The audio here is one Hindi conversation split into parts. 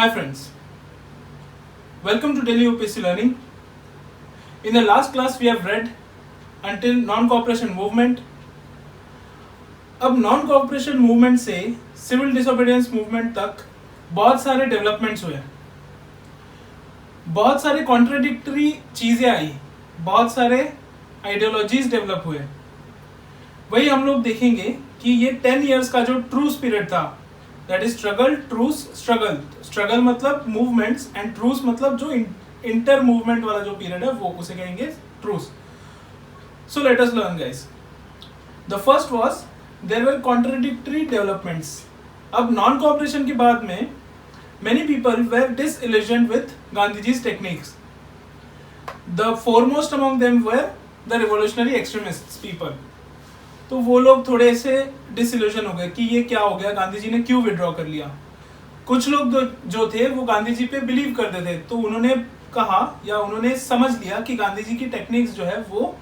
Hi friends, welcome to Daily UPSC Learning. In the last class we have read until non-cooperation movement. अब नॉन कॉपरेशन मूवमेंट से सिविल डिसोबीडियंस मूवमेंट तक बहुत सारे डेवलपमेंट्स हुए, बहुत सारे कॉन्ट्राडिक्टरी चीज़ें आई, बहुत सारे आइडियोलॉजीज डेवलप हुए. वही हम लोग देखेंगे कि ये 10 इयर्स का जो ट्रूस पीरियड था, that is struggle, truce, struggle. Struggle मतलब मूवमेंट्स एंड ट्रूस मतलब जो इंटर मूवमेंट वाला जो पीरियड है वो उसे कहेंगे truce. So let us learn guys. The first was there were contradictory developments. अब नॉन कोऑपरेशन के बाद में many people were disillusioned with Gandhiji's techniques. The foremost among them were the revolutionary extremists people. तो वो लोग थोड़े से डिसइल्यूजन हो गए कि ये क्या हो गया, गांधी जी ने क्यों विड्रॉ कर लिया. कुछ लोग जो थे वो गांधी जी पे बिलीव करते थे, तो उन्होंने कहा या उन्होंने समझ लिया कि गांधी जी की टेक्निक्स जो है वो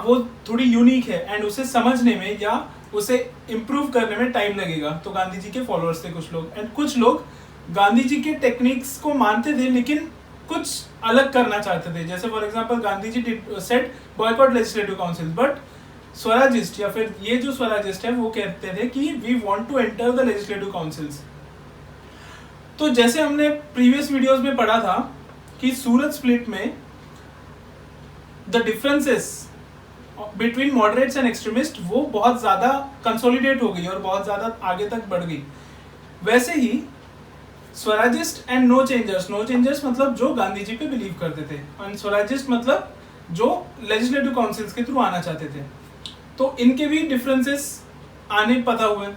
वो थोड़ी यूनिक है एंड उसे समझने में या उसे इम्प्रूव करने में टाइम लगेगा. तो गांधी जी के फॉलोअर्स थे कुछ लोग, एंड कुछ लोग गांधी जी के टेक्निक्स को मानते थे लेकिन कुछ अलग करना चाहते थे. जैसे for example Gandhi ji said boycott legislative council, but Swarajist या फिर ये जो स्वराजिस्ट है वो कहते थे कि we want to enter the legislative councils. तो जैसे हमने प्रीवियस वीडियोस में पढ़ा था कि सूरत स्प्लिट में the differences between moderates and extremist वो बहुत ज़्यादा कंसोलिडेट हो गई और बहुत ज़्यादा आगे तक बढ़ गई. वैसे ही स्वराजिस्ट एंड नो चेंजर्स मतलब जो गांधी जी पे बिलीव करते थे, एंड स्वराजिस्ट मतलब जो लेजिस्लेटिव काउंसिल्स के थ्रू आना चाहते थे. तो इनके भी डिफरेंसेस आने पता हुए.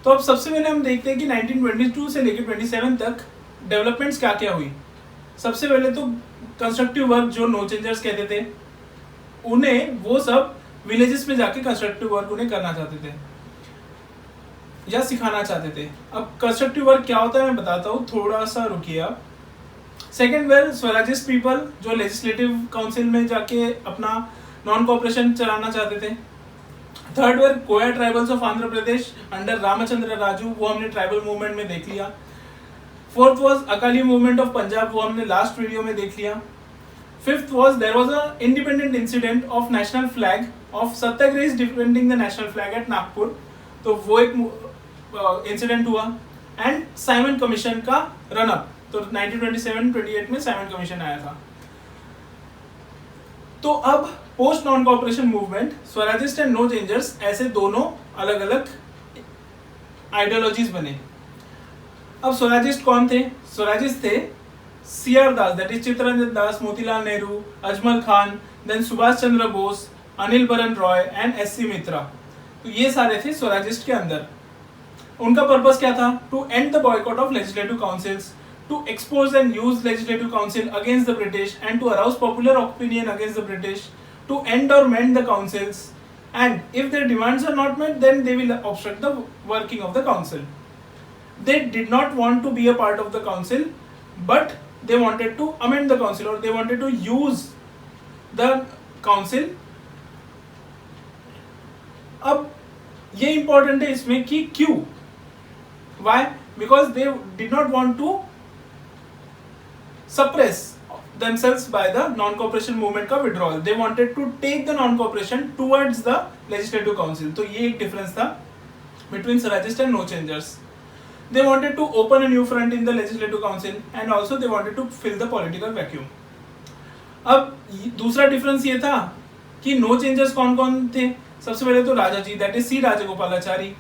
तो अब सबसे पहले हम देखते हैं कि 1922 से लेकर 27 तक डेवलपमेंट्स क्या क्या हुई. सबसे पहले तो कंस्ट्रक्टिव वर्क जो नो चेंजर्स कहते थे, उन्हें वो सब विलेजेस में जाके कंस्ट्रक्टिव वर्क उन्हें करना चाहते थे या सिखाना चाहते थे. अब कंस्ट्रक्टिव वर्क क्या होता है मैं बताता हूँ, थोड़ा सा रुकिए आप. सेकेंड वेल स्वराजिस्ट पीपल जो लेजिस्लेटिव काउंसिल में जाके अपना नॉन कोऑपरेशन चलाना चाहते थे. Third well Koya tribals of Andhra Pradesh under Ramchandra Raju, वो हमने ट्राइबल मूवमेंट में देख लिया. Fourth was Akali movement of Punjab, वो हमने लास्ट वीडियो में देख लिया. Fifth was there was a independent incident of national flag of Satyagrahis defending the national flag at Nagpur. तो वो एक इंसिडेंट हुआ. एंड साइमन कमीशन का रन अप, तो 1927-28 में साइमन कमीशन आया था. तो अब post non cooperation movement Swarajist and no changers ऐसे दोनों अलग अलग आइडियोलॉजीज बने. अब स्वराजिस्ट कौन थे? स्वराजिस्ट थे CR Das, that is Chittaranjan Das, Motilal Nehru, Ajmal Khan, then Subhash Chandra Bose, Anil Baran Roy and SC मित्रा. तो ये सारे थे स्वराजिस्ट के अंदर. उनका पर्पस क्या था? To end the boycott of legislative councils, to expose and use legislative council against the British and to arouse popular opinion against the British, to end और mend the councils, and if their demands are not met then they will obstruct the working of the council. They did not want to be a part of the council, but they wanted to amend the council or they wanted to use the council. अब ये important है इसमें कि क्यों? Why? Because they did not want to suppress themselves by the non-cooperation movement का withdrawal. They wanted to take the non-cooperation towards the legislative council. तो ये एक difference था between Swarajist and no changers. They wanted to open a new front in the legislative council and also they wanted to fill the political vacuum. अब दूसरा डिफरेंस ये था कि नो चेंजर्स कौन कौन थे. सबसे पहले तो Raja ji, that is C Rajagopalachari,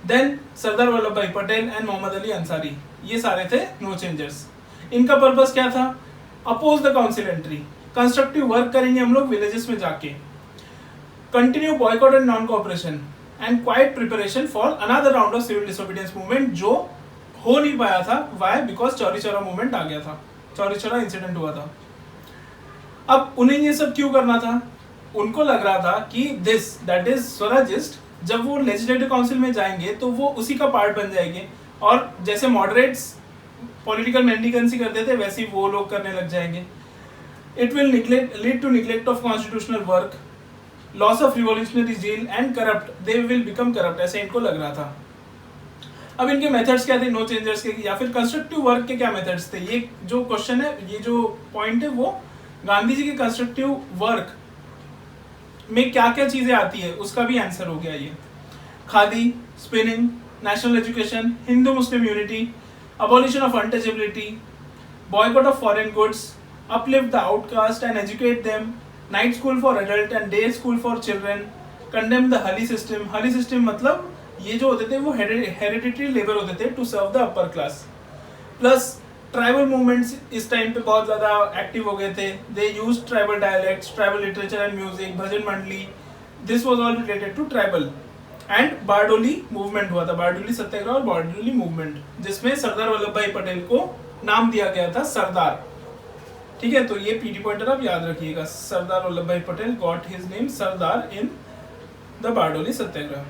then Sardar Vallabh Bhai Patel and Mohammad Ali Ansari, ये सारे थे नो चेंजर्स. इनका पर्पस क्या था? Oppose the council entry, constructive work करेंगे हम लोग विलेजेस में जाके, continue boycott and non cooperation and quiet preparation for another round of civil disobedience movement जो हो नहीं पाया था. Why? Because Chauri Chaura movement आ गया था, चौरी चौरा इंसिडेंट हुआ था. अब उन्हें ये सब क्यों करना था? उनको लग रहा था कि दिस दैट इज स्वराजिस्ट जब वो लेजिस्लेटिव काउंसिल में जाएंगे तो वो उसी का पार्ट बन जाएंगे, और जैसे मॉडरेट्स पॉलिटिकल मेंडिकेंसी करते थे वैसे ही वो लोग करने लग जाएंगे. It will lead to neglect of constitutional work, loss of revolutionary jail and corrupt, they will become corrupt, ऐसे इनको लग रहा था. अब इनके मेथड्स क्या थे नो चेंजर्स के, या फिर कंस्ट्रक्टिव वर्क के क्या मेथड्स थे? ये जो क्वेश्चन है, ये जो पॉइंट है, वो गांधी जी के कंस्ट्रक्टिव वर्क में क्या क्या चीजें आती है उसका भी आंसर हो गया ये। Khadi, spinning, national education, Hindu Muslim unity, abolition of untouchability, boycott of foreign goods, uplift the outcast and educate them, night school for adult and day school for children, condemn the Hali system. Hali system मतलब ये जो होते थे वो हेरिडिटरी लेबर होते थे to serve the upper class. Plus tribal movements इस टाइम पे बहुत ज़्यादा एक्टिव हो गए थे। They use tribal dialects, tribal literature and music, bhajan mandali, this was all related to tribal. And Bardoli movement हुआ था, बारडोली सत्याग्रह और बारडोली मूवमेंट, जिसमें सरदार वल्लभ भाई पटेल को नाम दिया गया था सरदार। ठीक है, तो ये पीटी पॉइंटर आप याद रखिएगा, Sardar Vallabh Bhai Patel got his name Sardar in the Bardoli Satyagraha.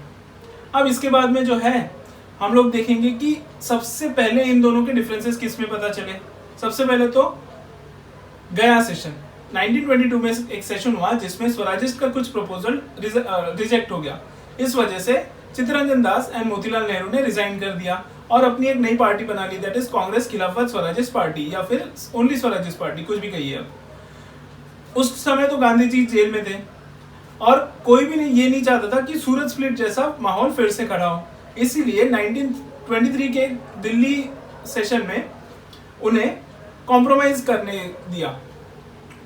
अब इसके बाद में जो है हम लोग देखेंगे कि सबसे पहले इन दोनों के डिफरेंसेस किस में पता चले। सबसे पहले तो गया सेशन 1922 में एक सेशन हुआ जिसमें स्वराजिस्ट का कुछ प्रपोजल रिजेक्ट हो गया। इस वजह से चित्तरंजन दास एंड मोतीलाल नेहरू ने रिजाइन कर दिया और अपनी एक नई पार्टी बना ली, दैट इज कांग्रेस खिलाफत स्वराजिस्ट पार्टी या फिर ओनली स्वराजिस्ट पार्टी, कुछ भी कहिए अब। उस समय तो गांधी जी जेल में थे और कोई भी ये नहीं चाहता था कि सूरत स्प्लिट जैसा माहौल फिर से खड़ा हो, इसीलिए 1923 के दिल्ली सेशन में उन्हें कॉम्प्रोमाइज करने दिया।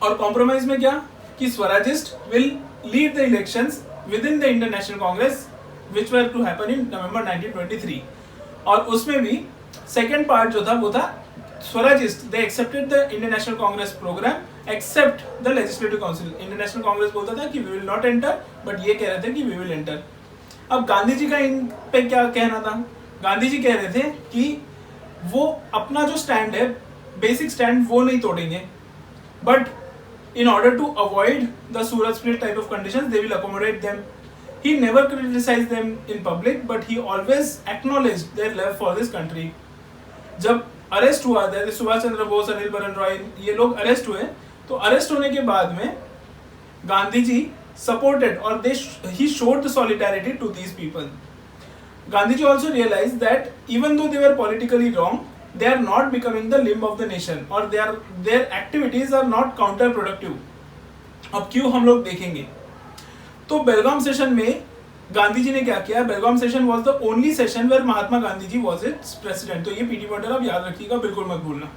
और कॉम्प्रोमाइज में क्या कि Swarajist will lead the elections within the International Congress which were to happen in November 1923, और उसमें भी सेकेंड पार्ट जो था वो था Swarajist they accepted the international Congress programme accept the legislative council. International Congress बोलता था कि we will not enter, but ये कह रहे थे कि वी विल एंटर। अब गांधी जी का इन पे क्या कहना था? गांधी जी कह रहे थे कि वो अपना जो स्टैंड है, बेसिक स्टैंड, वो नहीं तोड़ेंगे, but in order to avoid the Surat split type of conditions, they will accommodate them. He never criticized them in public, but he always acknowledged their love for this country. जब अरेस्ट हुआ था सुभाष चंद्र बोस, अनिल बरन रॉय, ये लोग अरेस्ट हुए, तो अरेस्ट होने के बाद में Gandhi ji supported or he showed the solidarity to these people. Gandhi ji also realized that even though they were politically wrong, they are not becoming the limb of the nation or their activities are not counterproductive. अब क्यों हम लोग देखेंगे। तो बेलगाम सेशन में गांधी जी ने क्या किया? Belgaum session was the only session where Mahatma Gandhi ji was its president. तो ये पीटी पॉइंटर आप याद रखिएगा, बिल्कुल मत भूलना,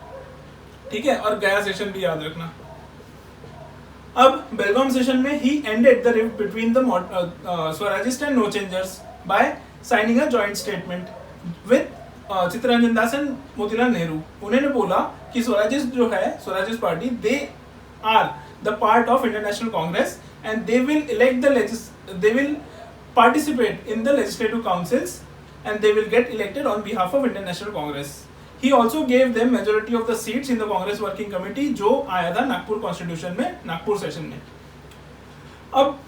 ठीक है। और गया सेशन भी याद रखना। अब बेलगाम सेशन में ही ended the rift between the Swarajist and no changers by signing a joint statement with Chittaranjan Das and Motilal Nehru. उन्होंने बोला कि स्वराजिस्ट जो है, Swarajist party, they are the part of international Congress and they will participate in the legislative councils and they will get elected on behalf of international Congress. He also gave them majority of the seats in the Congress working committee, जो आया था नागपुर कॉन्स्टिट्यूशन में, नागपुर सेशन में। अब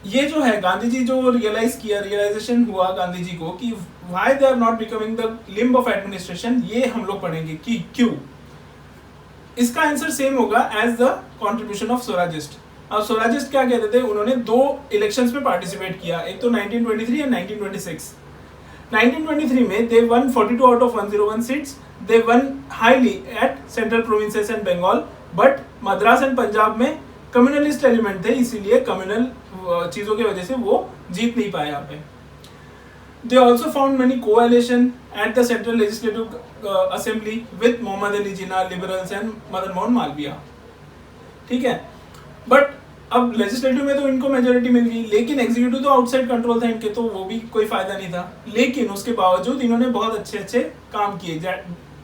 ये जो है गांधी जी जो रियलाइजेशन हुआ गांधी जी को कि why they are not becoming the limb of administration, ये हम लोग पढ़ेंगे कि क्यों। इसका आंसर सेम होगा as the contribution of Swarajist. अब स्वराजिस्ट क्या कहते थे? उन्होंने 2 इलेक्शंस में पार्टिसिपेट किया, एक तो 1923 एंड 1926। 1923 में they won 42 out of 101 seats, they won highly at central provinces and Bengal, but Madras and Punjab में कम्युनलिस्ट एलिमेंट थे, इसीलिए कम्युनल चीजों की वजह से वो जीत नहीं पाए यहाँ पे। They also found many coalition at the Central Legislative Assembly with Mohammad Ali Jinnah, Liberals and Madan Mohan Malviya, ठीक है। बट अब लेजिस्लेटिव में तो इनको मेजोरिटी मिल गई, लेकिन एग्जीक्यूटिव तो आउटसाइड कंट्रोल था इनके, तो वो भी कोई फायदा नहीं था। लेकिन उसके बावजूद इन्होंने बहुत अच्छे अच्छे काम किए,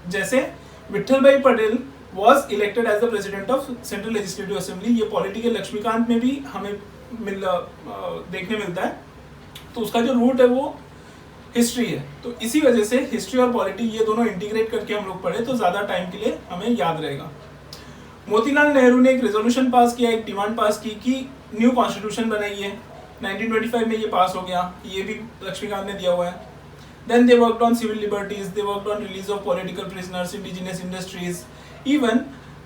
जैसे Vitthal Bhai Patel was elected as the president of Central Legislative Assembly। ये पॉलिटिकल लक्ष्मीकांत में भी हमें देखने मिलता है। तो उसका जो रूट है वो हिस्ट्री है, तो इसी वजह से हिस्ट्री और पॉलिटी ये दोनों इंटीग्रेट करके हम लोग पढ़े तो ज़्यादा टाइम के लिए हमें याद रहेगा। मोतीलाल नेहरू ने एक रेजोल्यूशन पास किया, एक डिमांड पास की कि न्यू कॉन्स्टिट्यूशन बनाइए। 1925 में ये पास हो गया, ये भी लक्ष्मीकांत ने दिया हुआ है। Then they worked on civil liberties, they worked on release of political prisoners, indigenous industries, even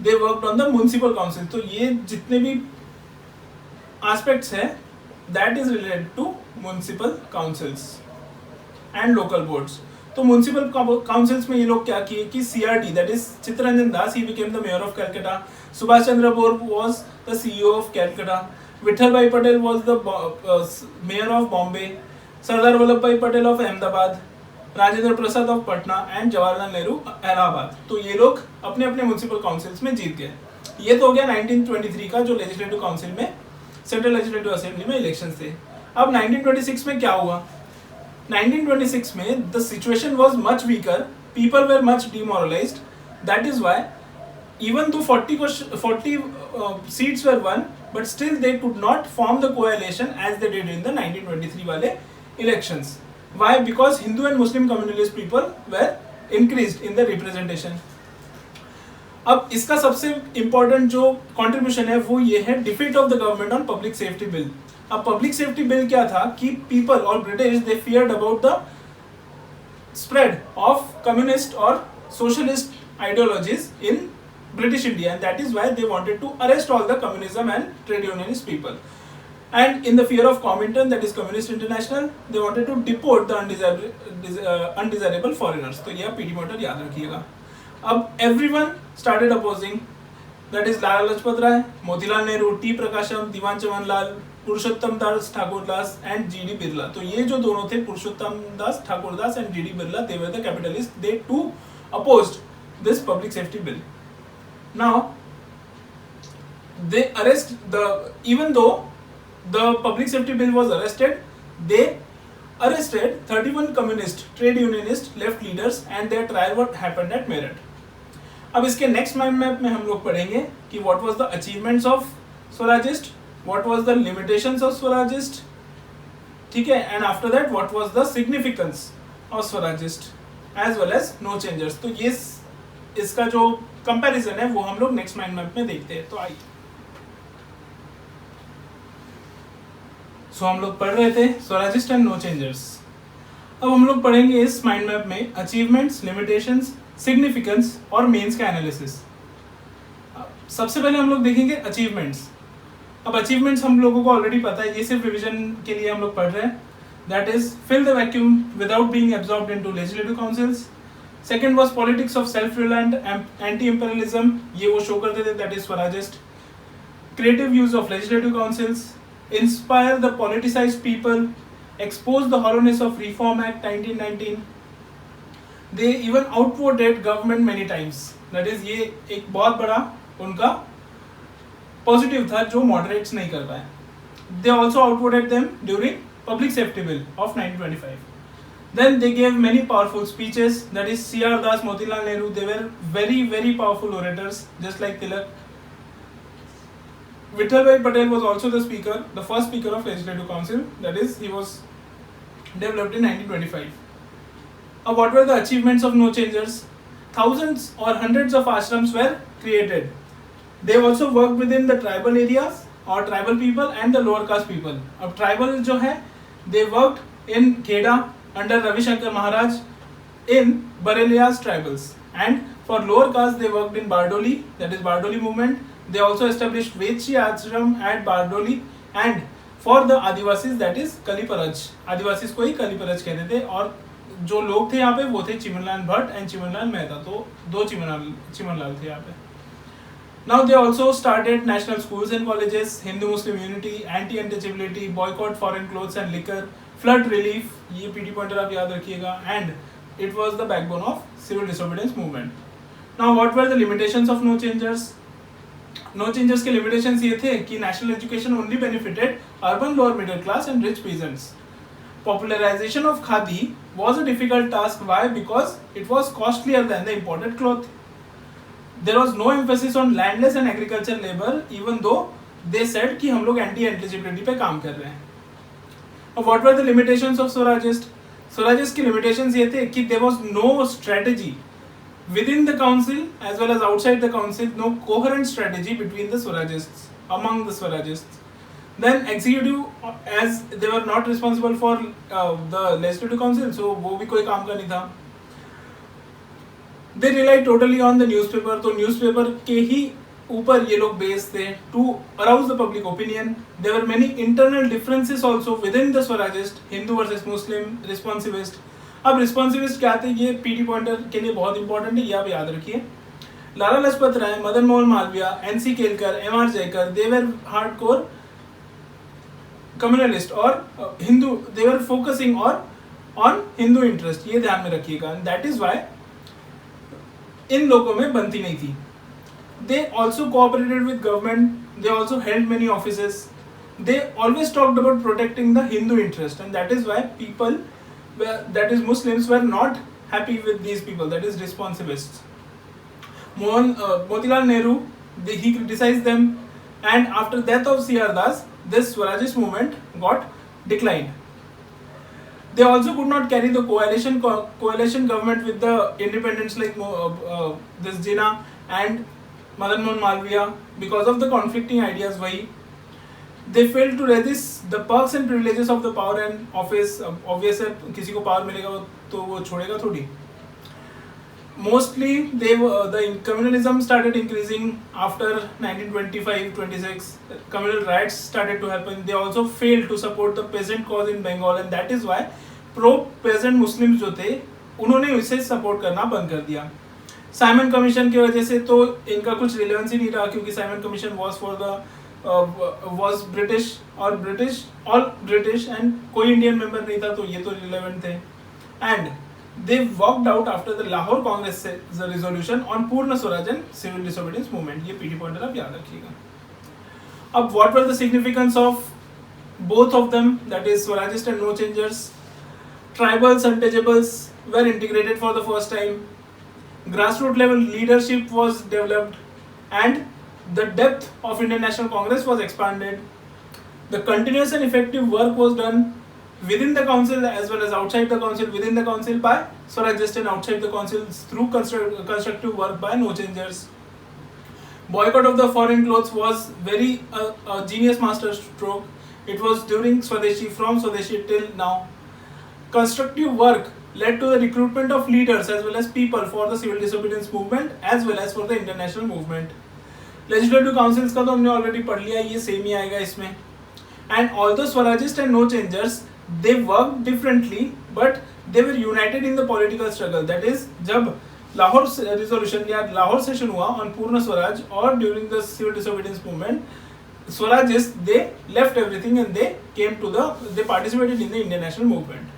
they worked on the municipal council। तो ये जितने भी aspects हैं that is related to municipal councils and local boards। तो म्युनिसिपल काउंसिल्स में ये लोग क्या किए कि CRD that is Chittaranjan Das he became the mayor of Calcutta, Subhash Chandra Bose was the CEO of Calcutta, Vithal Bhai Patel was the mayor of Bombay, Sardar Vallabh Bhai Patel of Ahmedabad, Rajendra Prasad of Patna and Jawaharlal Nehru Allahabad. तो ये लोग अपने अपने म्युनिसिपल काउंसिल्स में जीत गए। ये तो हो गया 1923 का जो लेजिस्लेटिव काउंसिल में, सेंट्रल लेजिस्लेटिव असेंबली में इलेक्शन थे। अब 1926 में क्या हुआ? 1926 में the situation was much weaker, people were much demoralised, that is why even though 40 seats were won, but still they could not form the coalition as they did in the 1923 वाले elections. Why? Because Hindu and Muslim communalist people were increased in the representation. अब इसका सबसे important जो contribution है वो ये है defeat of the government on public safety bill. अब public safety bill क्या था कि people और British they feared about the spread of communist or socialist ideologies in British India, and that is why they wanted to arrest all the communism and trade unionist people. And in the fear of Comintern, that is Communist International, they wanted to deport the undesirable foreigners. तो यह पीटी मोटर याद रखिएगा। अब everyone started opposing, that is Lala Lajpat Rai, Motilal Nehru, T Prakasam, Diwan Chamanlal, Purushottam Das Thakurdas and GD Birla. तो ये जो दोनों थे, Purushottam Das Thakurdas and GD Birla, they were the capitalists. They too opposed this public safety bill. Now they arrest even though the public safety bill was arrested, they arrested 31 communist trade unionist left leaders and their trial what happened at Meerut. अब इसके नेक्स्ट माइंड मैप में हम लोग पढ़ेंगे कि what was the achievements of Swarajist, what was the limitations of Swarajist, ठीक है, and after that what was the significance of Swarajist as well as no changers. तो ये इसका जो कंपैरिजन है वो हम लोग नेक्स्ट माइंड मैप में देखते हैं। तो आइए, सो हम लोग पढ़ रहे थे स्वराजिस्ट एंड नो चेंजर्स। अब हम लोग पढ़ेंगे इस माइंड मैप में अचीवमेंट्स, लिमिटेशंस, सिग्निफिकेंस और मेंस का एनालिसिस। सबसे पहले हम लोग देखेंगे अचीवमेंट्स। अब अचीवमेंट्स हम लोगों को ऑलरेडी पता है, ये सिर्फ रिविजन के लिए हम लोग पढ़ रहे हैं। That is fill the vacuum without being absorbed into legislative councils. Second was politics of self reliant anti imperialism, ये वो शो करते थे, that is Swarajist. Creative use of legislative councils, inspire the politicised people, expose the hollowness of Reform Act 1919. They even outvoted government many times. That is, ये एक बहुत बड़ा उनका पॉजिटिव था जो मॉडरेट्स नहीं कर पाए. They also outvoted them during Public Safety Bill of 1925. Then they gave many powerful speeches. That is, C.R. Das, Motilal Nehru. They were very, very powerful orators, just like Tilak. Vittalbhai Patel was also the speaker, the first speaker of Legislative Council. That is, he was developed in 1925. What were the achievements of No Changers? Thousands or hundreds of ashrams were created. They also worked within the tribal areas or tribal people and the lower caste people. अब tribal जो है, they worked in Kheda under Ravi Shankar Maharaj in Barelia's tribals, and for lower caste they worked in Bardoli, that is Bardoli movement. They also established Vedshi ashram at Bardoli, and for the Adivasis that is Kaliparaj. Adivasis को ही कलीपरज कहते थे, और जो लोग थे यहाँ पे वो थे चिमनलाल भट्ट एंड चिमनलाल मेहता. तो दो चिमनलाल थे यहाँ पे. Now they also started national schools and colleges, Hindu Muslim unity, anti-untouchability, boycott foreign clothes and liquor, flood relief, ये पीटी पॉइंटर आप याद रखिएगा, and it was the backbone of civil disobedience movement. Now what were the limitations of No Changers? No changers के लिमिटेशंस ये थे कि national education only benefited urban lower middle class and rich peasants. Popularisation of khadi was a difficult task. Why? Because it was costlier than the imported cloth. There was no emphasis on landless and agriculture labour, even though they said कि हम लोग एंटी एलिजिबिलिटी पे काम कर रहे हैं. अब what were the limitations of Swarajist? Swarajist की लिमिटेशंस ये थे कि there was no strategy within the council as well as outside the council, no coherent strategy between the Swarajists, among the Swarajists. Then executive, as they were not responsible for the legislative council, so वो भी कोई काम का नहीं था. They relied totally on the newspaper, तो newspaper के ही ऊपर ये लोग based थे to arouse the public opinion. There were many internal differences also within the Swarajists, Hindu versus Muslim, responsivist. अब रिस्पॉन्सिविस्ट क्या थे, ये पीटी पॉइंटर के लिए बहुत इंपॉर्टेंट है, ये आप याद रखिए। Lala Lajpat Rai, Madan Mohan Malaviya, NC Kelkar, MR Jayakar, they were hardcore communalist और Hindu, they were focusing on Hindu interest, ये ध्यान में रखिएगा। दैट इज वाई इन लोगों में बनती नहीं थी। They also cooperated with government, they also held many offices, they always talked about protecting the Hindu interest, and that is why people that is Muslims were not happy with these people, that is responsivists. Motilal Nehru, he criticized them, and after death of C.R. Das, this Swarajist movement got declined. They also could not carry the coalition government with the independents like this Jinnah and Madan Mohan Malviya because of the conflicting ideas. Why they failed to resist the perks and privileges of the power and office. Obvious है, किसी को पावर मिलेगा तो वो छोड़ेगा थोड़ी. Mostly the communalism started increasing after 1925-26. Communal riots started to happen. They also failed to support the peasant cause in Bengal, and that is why pro-peasant Muslims जो थे उन्होंने इसे सपोर्ट करना बंद कर दिया. साइमन कमीशन की वजह से तो इनका कुछ रिलेवेंस ही नहीं रहा, क्योंकि साइमन कमीशन was British और all British and कोई इंडियन मेंबर नहीं था, तो ये तो रिलेवेंट थे. And they walked out after the Lahore Congress the resolution on Purna Swaraj and civil disobedience movement. ये पीटी पॉइंटर आप याद रखिएगा. अब what were the significance of both of them, that is Swarajist and no changers? Tribals, untouchables were integrated for the first time. Grassroots level leadership was developed, and the depth of Indian National Congress was expanded. The continuous and effective work was done within the council as well as outside the council. Within the council by Swarajists and outside the council through constructive work by no changers. Boycott of the foreign clothes was very a genius master stroke. It was during Swadeshi, from Swadeshi till now. Constructive work led to the recruitment of leaders as well as people for the civil disobedience movement as well as for the international movement. Legislative councils का तो हमने ऑलरेडी पढ़ लिया, ये सेम ही आएगा इसमें. And although Swarajists and no changers, they worked differently, but they were united in the political struggle. That is, जब लाहौर resolution या लाहौर session हुआ on Purna Swaraj or during the civil disobedience movement, Swarajists they left everything and they participated in the Indian national movement.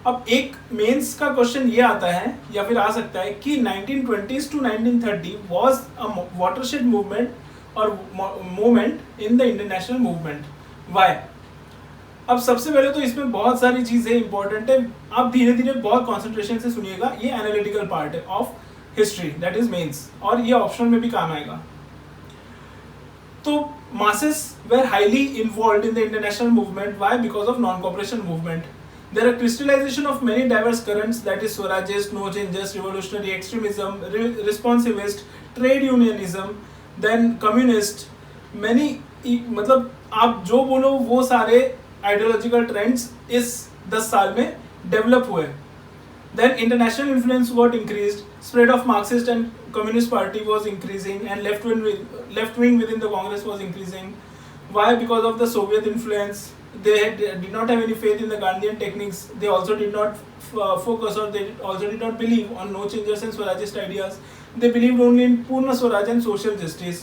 अब एक मेंस का क्वेश्चन ये आता है या फिर आ सकता है कि 1920s to 1930 was a watershed movement or movement in the Indian national movement. Why? अब सबसे पहले तो इसमें बहुत सारी चीजें इंपॉर्टेंट है, आप धीरे धीरे बहुत कॉन्सेंट्रेशन से सुनिएगा. ये एनालिटिकल पार्ट है of history, that is mains, और ये ऑप्शन में भी काम आएगा. तो masses were highly involved in the international movement. Why? Because of non-cooperation movement. There are crystallization of many diverse currents, that is Swarajist, no changers, revolutionary extremism, responsivist, trade unionism, then communist. Many, मतलब आप जो बोलो वो सारे आइडियोलॉजिकल ट्रेंड्स इस 10 साल में डेवलप हुए. Then international influence got increased, spread of Marxist and Communist Party was increasing, and left wing within the Congress was increasing. Why? Because of the Soviet influence. They did not have any faith in the Gandhian techniques. They also did not focus, or they also did not believe on no changers and Swarajist ideas. They believed only in Purna Swaraj and social justice.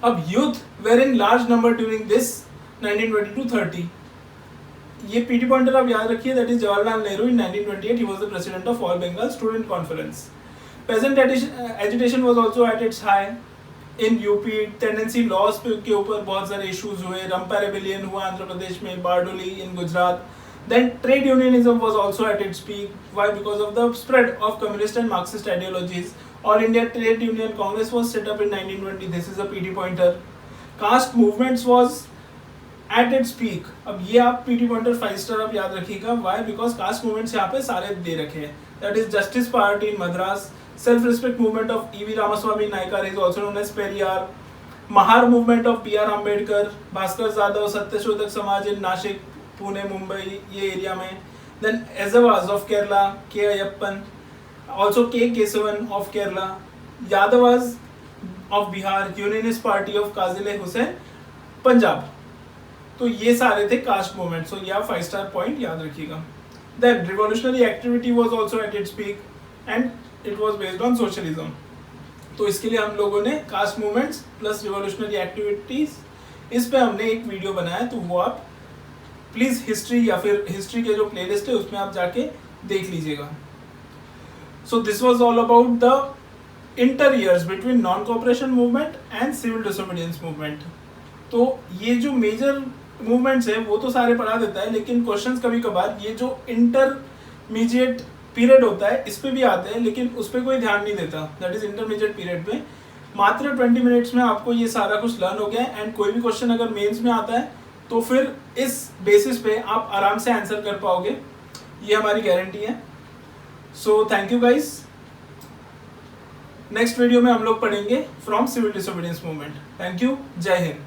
अब youth were in large number during this 1920 to 30. ये पीटी पॉइंटर आप याद रखिए, that is Jawaharlal Nehru in 1928. He was the president of All Bengal Student Conference. Peasant agitation was also at its high. In UP tendency loss के ऊपर बहुत सारे इश्यूज हुए. रंपा रेबेलियन हुआ आंध्र प्रदेश में, Bardoli in Gujarat. Then trade unionism was also at its peak. Why? Because of the spread of communist and Marxist ideologies. All India trade union Congress was set up in 1920. This is a PT pointer. Caste movements was at its peak. अब ये आप पीटी पॉइंटर 5 स्टार आप याद रखिएगा. व्हाई? बिकॉज कास्ट मूवमेंट्स यहाँ पे सारे दे रखे हैं. That is justice party in Madras, self-respect movement of E.V. Ramaswamy Naikar is also known as Periyar, Mahar movement of B.R. Ambedkar, Bhaskar Jadhav Satyashodhak Samaj in Nashik, Pune, Mumbai, ये एरिया में. Then Ezavas of Kerala, K. Ayyappan, also K. Kesavan of Kerala, Yadavas of Bihar, Unionist Party of Kazile Hussain, Punjab. तो ये सारे थे कास्ट मूवमेंट. सो ये आप 5 स्टार पॉइंट याद रखिएगा. Then revolutionary activity was also at its peak and it was based on socialism. तो इसके लिए हम लोगों ने caste movements plus revolutionary activities इस पे हमने एक वीडियो बनाया, तो वो आप प्लीज हिस्ट्री या फिर हिस्ट्री के जो प्लेलिस्ट है उसमें आप जाके देख लीजिएगा. So this was all about the inter years between non cooperation movement and civil disobedience movement. तो ये जो मेजर मूवमेंट्स है वो तो सारे पढ़ा देता है, लेकिन क्वेश्चंस कभी कभार ये जो इंटरमीडिएट पीरियड होता है इस पे भी आते हैं, लेकिन उस पर कोई ध्यान नहीं देता. दैट इज इंटरमीडिएट पीरियड पे मात्र 20 मिनट्स में आपको ये सारा कुछ लर्न हो गया है. एंड कोई भी क्वेश्चन अगर मेंस में आता है तो फिर इस बेसिस पे आप आराम से आंसर कर पाओगे, ये हमारी गारंटी है. So thank you guys. Next video में हम लोग पढ़ेंगे from civil disobedience movement. Thank you. जय हिंद.